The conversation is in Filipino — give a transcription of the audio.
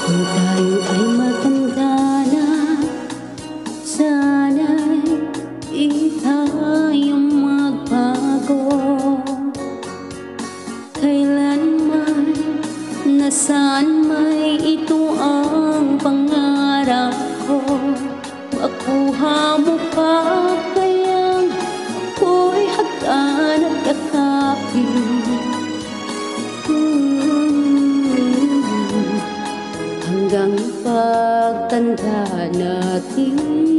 Kung tayo ay matanda na, sana'y di tayo magbago. Kailanman, nasaan may ito ang pangarap ko. Makuha mo pa kayang ako'y hagdan at yakapin. Hanggang pagtanda natin.